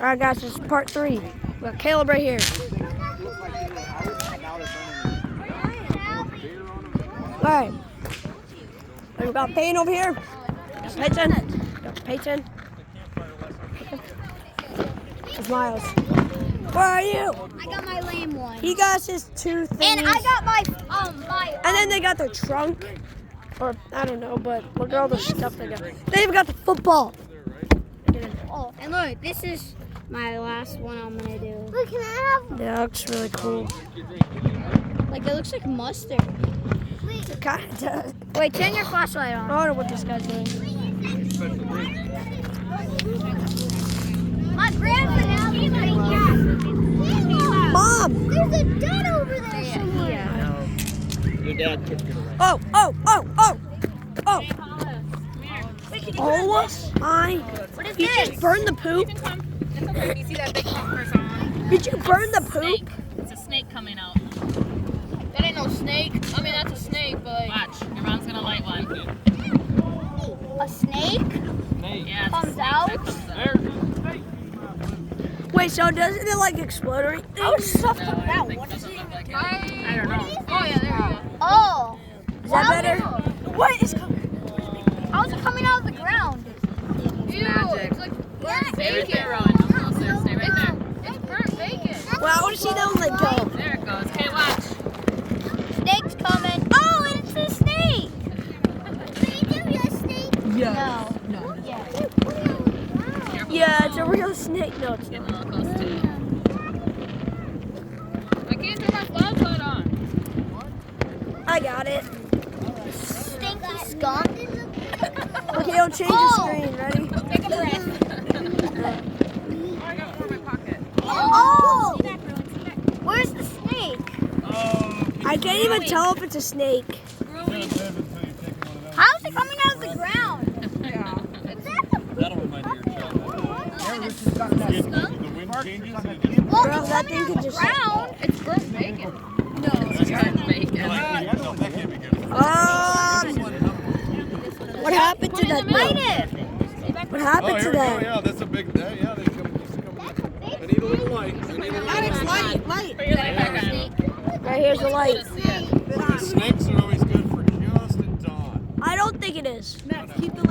Alright guys, this is part 3. We got Caleb right here. Alright. We got Peyton over here. Peyton. Peyton. It's Miles. Where are you? I got my lame one. He got his 2 things. And I got my And then they got their trunk. Or, I don't know, but look at all the stuff they got. They even got the football. Oh, and look, this is my last one I'm gonna do. Look, can I have? Yeah, that looks really cool. Like, it looks like mustard. It kind of does. Wait, turn your flashlight on. I don't know what this guy's doing. My grandpa now is right here. Mom! There's a dad over there somewhere. No. Your dad took it away. Oh! Oh my! What is You this? just burned the poop? It's okay. You see that big pump person? Did you burn the poop? It's a snake coming out. That ain't no snake. I mean, that's a snake, but... Watch. Your mom's gonna light one. A snake Yeah, it's a comes snake out? that comes out. Wait, so doesn't it like explode or anything? How does stuff No, come I don't out? think What it is doesn't it? look like it. I don't know. Oh, yeah, there you go. Oh. Is that better? What is coming? How is it coming out of the ground? Ew, it's like burnt Stay right bacon. there, Rowan. Closer. Stay right there. It's burnt bacon. Well, I want to see that one like go. There it goes. Okay, watch. Snake's coming. Oh, it's a snake. No. Yeah. Careful. Yeah, it's a real snake. No, it's Getting not. a little close to it. I can't turn my flashlight on. I got it. Stinky skunk. Okay, I'll change the screen. Ready? Take a breath. I got one in my pocket. Oh. Where's the snake? I can't even tell if it's a snake. How is it coming out of the ground? That'll remind you of your childhood. The wind changes and it just... Well, Girl, it's that coming thing out could of the just- ground. It's burnt bacon. It's burnt bacon. No, that can't be good. What happened to that? Light it. What happened to Oh, that? yeah, that's a big... Yeah, they come... They need a little light. They need a little light. Put your light back on. Right here's the light. Snakes are always good for just at dawn. I don't think it is. There we go.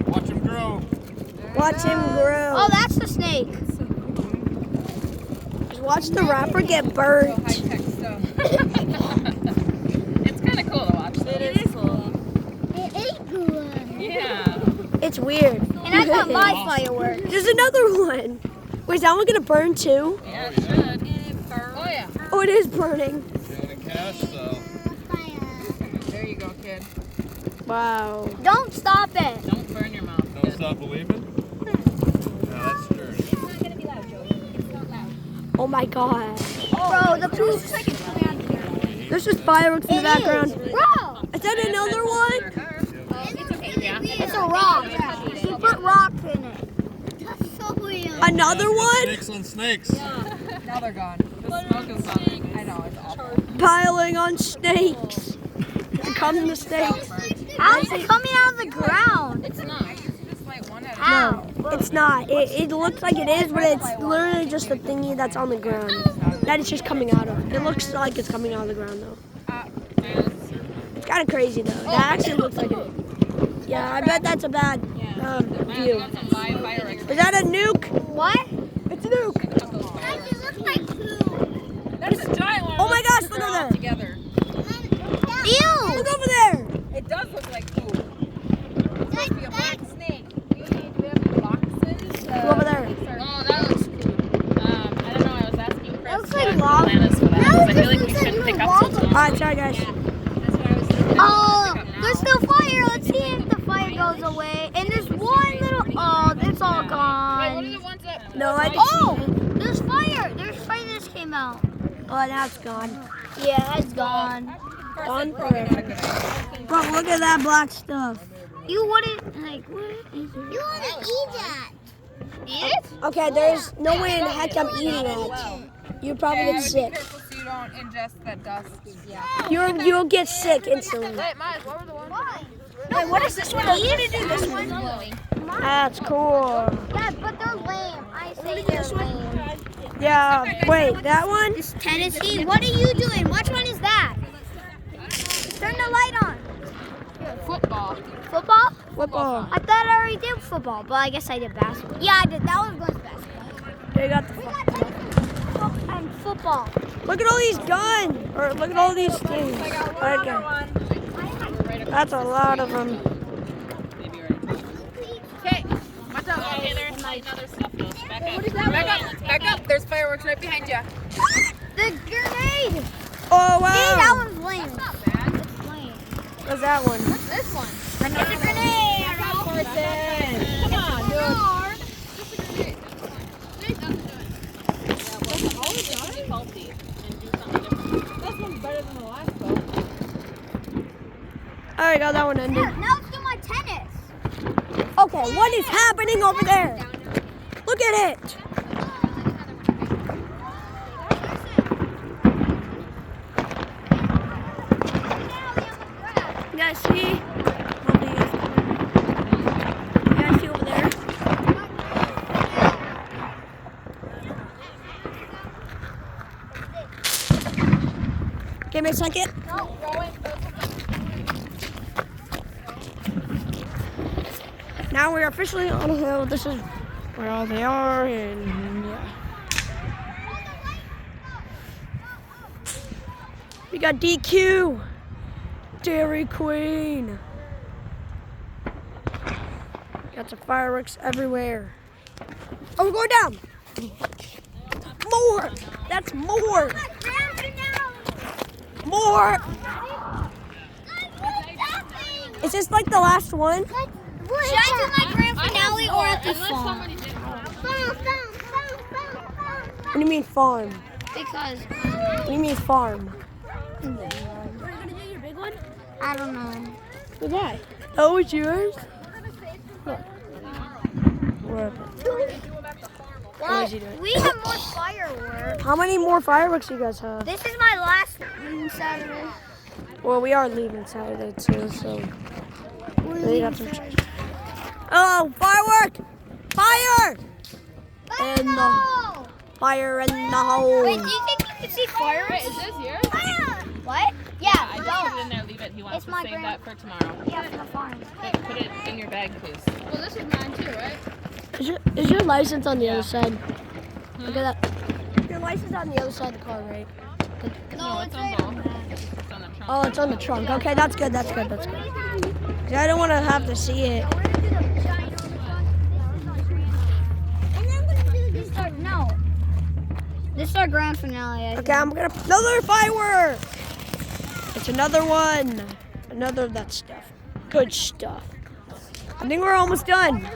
Watch them grow. Watch him grow. Oh, that's the snake. Just watch the wrapper get burnt. It's kind of cool to watch. It is cool. It ain't good. Yeah. It's weird. And I got my fireworks. There's another one. Wait, is that one gonna burn too? Yeah, it should. Oh, yeah. Oh, it is burning. Down in cash, so... There you go, kid. Wow. Don't stop it. Don't burn your mouth. Don't stop believing? No, that's true. Oh my god. Bro, the poop's There's just fireworks in the background. Bro, Is that another one? it's a rock. You put rock in it. That's so weird. Another one? Snakes on snakes. Now they're gone. The smoke is gone. I know, it's awful. Piling on snakes. Here come the snakes. How is it coming out of the ground? It's not. Just like one at a How? It's not. It looks like it is, but it's literally just a thingy that's on the ground. That it's just coming out of. It looks like it's coming out of the ground though. It's kind of crazy though. That actually looks like it. Yeah, I bet that's a bad view. Is that a nuke? What? It's a nuke. It looks like poop. That's a giant one. Oh my gosh, look They're all over there. together. Ew! Look over there. It does look like poop. It's supposed to be a black snake. Do we have any boxes? Look over there. Oh, that looks cool. I don't know. I was asking Chris. That looks like what lava. the plan is for that. No, 'Cause I it feel like we looks like shouldn't pick up lava. till tomorrow. Alright, sorry guys. That's what I was thinking. Oh, there's still fire. Let's see if the fire goes away. And there's one little. Oh, it's all Wait, what are gone. the ones that... No, I Oh, there's fire. There's fire that just came out. Oh, that's gone. Yeah, it's gone. Gone forever. Bro, look at that black stuff. You wouldn't like. What is it? You wouldn't eat that. Eat it? Okay, there's no way in heck I'm eating it. You probably get sick. careful so you don't ingest that dust. You'll get sick instantly. Wait, Miles, what were the ones? Wait, what is this one? Are you gonna do this one? mine. That's cool. Yeah, but they're lame. I say they're lame. Yeah, wait, that one? This Tennessee. What are you doing? Which one is that? Turn the light on. Football. Football? Football. I thought I already did football, but I guess I did basketball. Yeah, I did. That was going to basketball. They got the We got tennis and football. Look at all these guns, or look at all these things. Okay. That's a lot of them. Okay. Watch out. Okay, there's another stuff though. Back up. Back up. There's fireworks right behind you. The grenade. Oh, Hey, wow. that one's lame. It's lame. What's that one? What's this one? It's a grenade. Come on, dude. Just a grenade. Always be healthy and do something different. This one's better than the last boat. All right, got that one ended. Here, now let's do my tennis. Okay, what is happening over there? Look at it. You guys see? You guys see over there? Give me a second. Now we're officially on a hill. This is where all they are, and yeah. We got DQ, Dairy Queen. Got some fireworks everywhere. Oh, we're going down. More. That's more. More. Is this like the last one? Should I do my grand finale or at the farm? What do you mean farm? Because What do you mean farm? I don't know. Why? That was yours? What? Well, is he doing? we have more fireworks. How many more fireworks do you guys have? This is my last one Saturday. Well, we are leaving Saturday too, so we got some. Oh, firework! Fire! And the fire in the hole. Wait, do you think you can see fireworks? Wait, is this yours? What? Yeah, I just put it in there. Leave it. He wants It's to my save grand- that for tomorrow. Yeah, for the farm. Put it in your bag, please. Well, this is mine too, right? Is your license on the other side? Look at that. Your license on the other side of the car, right? No, it's on both. It's on the trunk. Oh, it's on the trunk. Okay, that's good. That's good. That's good. Yeah, I don't want to have to see it. No. This is our grand finale. I Okay, I'm gonna another firework. It's another one. Another of that stuff. Good stuff. I think we're almost done.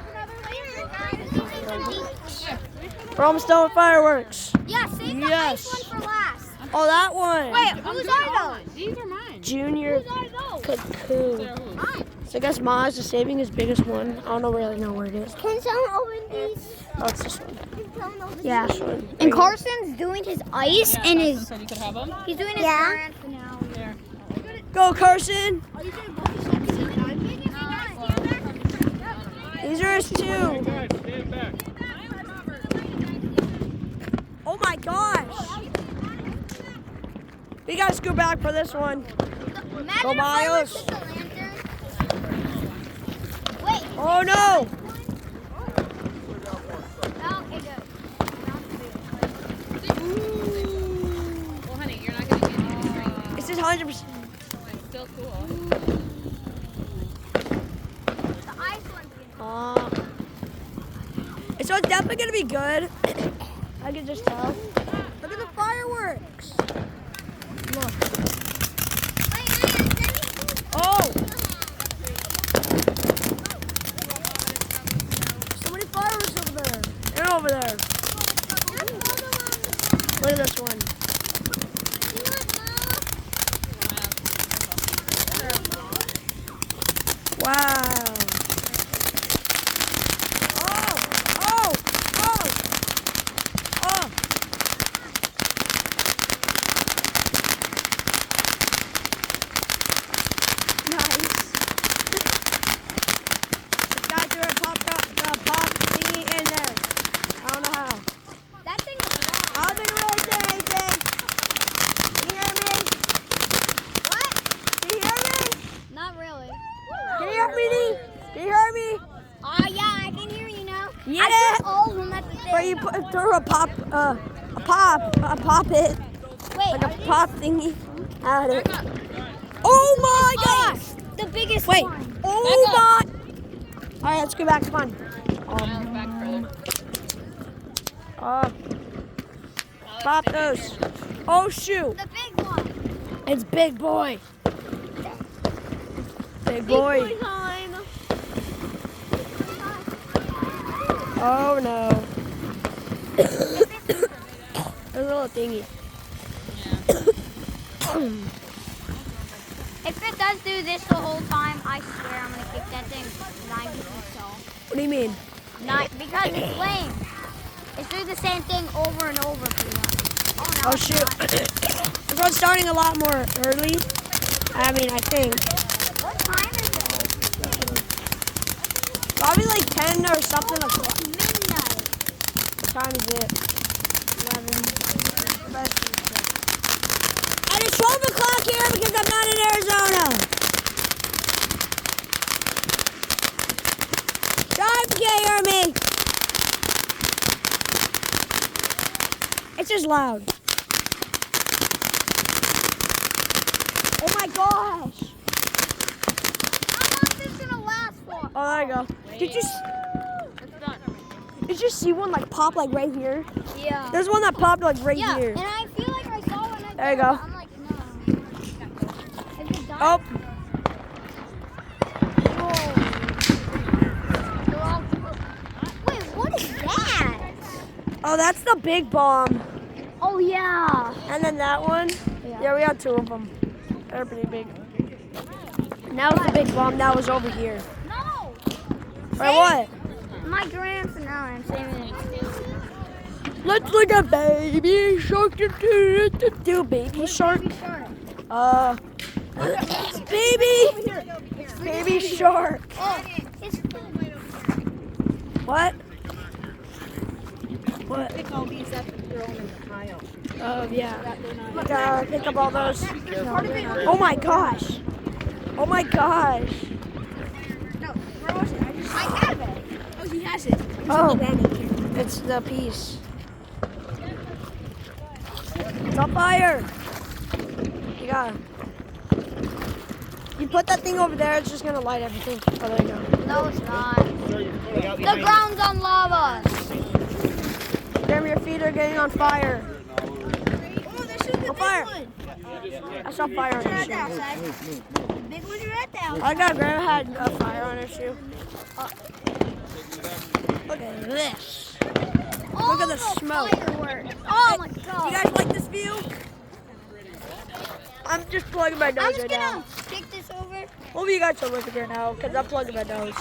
We're almost done with fireworks. Yeah, save the Yes. ice one for last. Oh, that one. Wait, whose are those? These are mine. Junior Whose are those? Cocoon. They're whose? Mine. So I guess Maz is saving his biggest one. I don't really know where it is. Can someone open these? Oh, it's this one. Can someone open Yeah, these? this one. And Carson's doing his ice Yeah, and Carson his. said you could have them. He's doing his grand finale. There. Go, Carson. Are you doing both the These are his two. Stand back. Oh my gosh. We gotta scoot back for this one. Go, Miles. Wait. Oh no. Okay, good. Well, honey, you're not going to get any drink. This is 100%. It's still cool. The ice one's So it's definitely gonna be good. I can just tell. Look at the fireworks. Look. Oh. So many fireworks over there. And over there. Look at this one. Wow. Oh, oh, oh, oh. Nice. Guys, we're at Pop Top. Yeah. I threw all of them at the thing. Where you throw a pop it, Wait, like a are these- pop thingy at it. Oh my gosh! the biggest Wait. one. Oh my. All right, let's go back. Come on. Back further. Pop those. Oh shoot! The big one. It's big boy. Big boy. time. Oh no. There's a little thingy. If it does do this the whole time, I swear I'm gonna kick that thing 90 feet tall. What do you mean? Not because it's lame. It's doing the same thing over and over pretty much. Oh, no, Oh it's shoot. not. This one's starting a lot more early. I mean, I think. What time is it? Probably like 10 or something o'clock. Midnight. What time is it? 11. And it's 12 o'clock here because I'm not in Arizona. Sorry if you can't hear me. It's just loud. Oh my gosh. How long is this gonna last for? Oh, there you go. Did you see one like pop like right here? Yeah. There's one that popped like right Yeah, here. and I feel like I saw one. There you go. I'm like, no. Is it done? Oh, Wait, what is that? oh, that's the big bomb. Oh, yeah. And then that one. Yeah, we had two of them. They're pretty big. And that was the big bomb that was over here. No. Wait, what? My grand finale, I'm saving it. Let's look at baby shark. Do baby shark. Baby shark. Baby shark. Oh, it's What? What? Pick all these up and throw them in the pile. Oh yeah. Pick up all those. Oh my gosh. Oh my gosh. I have it. Oh, he has it. Oh, it's the piece. It's on fire. You got it. You put that thing over there, it's just gonna light everything. Oh, there you go. No, it's not. The ground's on lava. Damn, your feet are getting on fire. Oh, this is the On fire. one. I saw fire on your shoe. Big one's right there. I got Grandma had a fire on her shoe. Look at this. Look at the smoke. Fireworks. Oh my Do god. you guys like this view? I'm just plugging my I'm nose just right now. gonna stick this over. Hopefully you guys are looking here now, because I'm plugging my nose.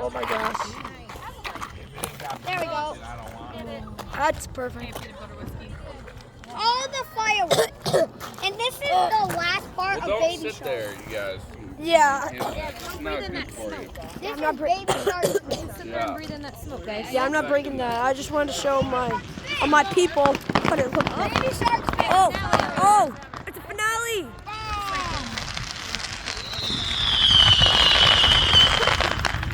Oh my gosh. There we go. That's perfect. All the fireworks. And this is the last part of Don't Baby sit Shark. there, you guys. Yeah. It's not good for you. This I'm is not Baby Shark. Sit there Yeah. and breathe in that smoke, guys. Yeah, I'm not breaking that. I just wanted to show my people what it looked like. Baby Shark's Oh, oh, it's a finale.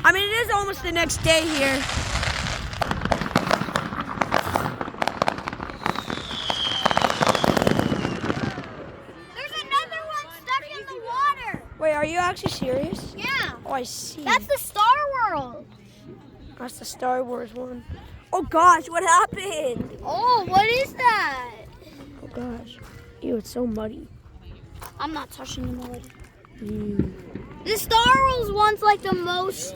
I mean, it is almost the next day here. There's another one stuck in the water. Wait, are you actually serious? Yeah. Oh, I see. That's the Star World. That's the Star Wars one. Oh gosh, what happened? Oh, what is that? Oh gosh. Ew, it's so muddy. I'm not touching the mud. Ew. The Star Wars one's like the most.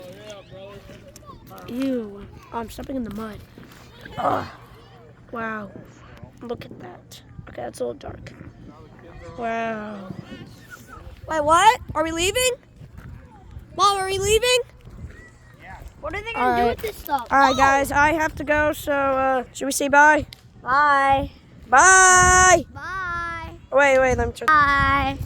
Ew. Oh, I'm stepping in the mud. Ugh. Wow. Look at that. Okay, that's a little dark. Wow. Wait, what? Are we leaving? Mom, are we leaving? What are they All gonna do right. with this stuff? All right, guys, I have to go, so should we say bye? Bye. Bye! Bye. Wait, let me check. Bye.